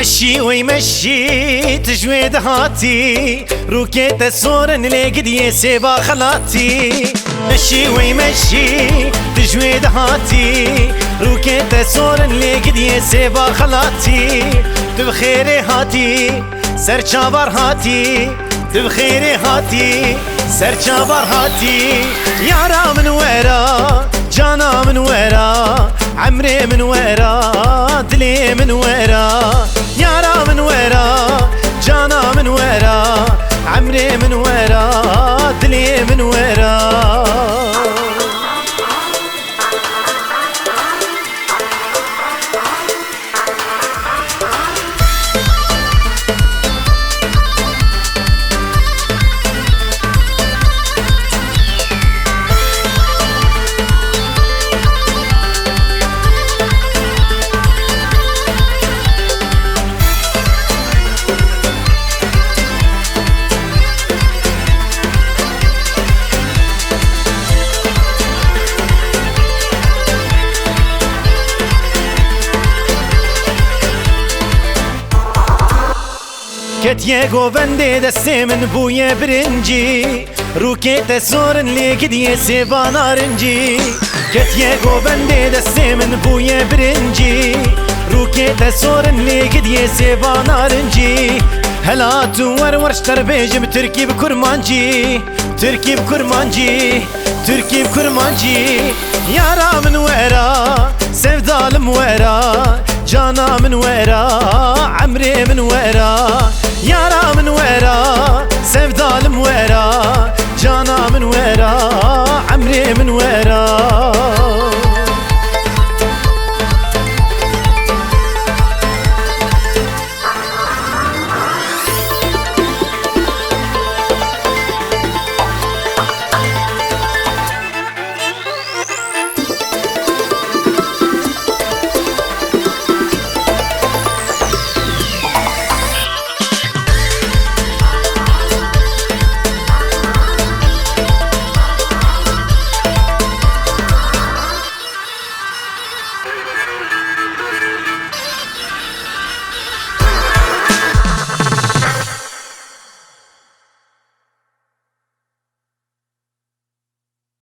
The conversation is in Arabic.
مشي ويمشي تجويد هاتي روكيت الصورن لقدي سيبا خلاتي مشي ويمشي تجويد هاتي روكيت الصورن لقدي سيبا خلاتي تبخيري هاتي سر چابر هاتي تبخيري هاتي سر چابر هاتي يارا من ورا جانا من ورا عمري من ورا دلي من ورا يارا من ورا جانا من ورا عمري من ورا دلي من ورا كتيه گوونده دسته من بوی برنجی روکت سورن لیکدیه سیبا نارنجی کتيه گوونده دسته من بوی برنجی روکت سورن لیکدیه سیبا نارنجی هلاتو ورشتر بیجم ترکیب کرمانجی ترکیب کرمانجی ترکیب کرمانجی یارا من ورا sevdalım ورا جانا من ورا عمري من ورا يارا من ورا sevdalım ورا جانا من ورا عمري من ورا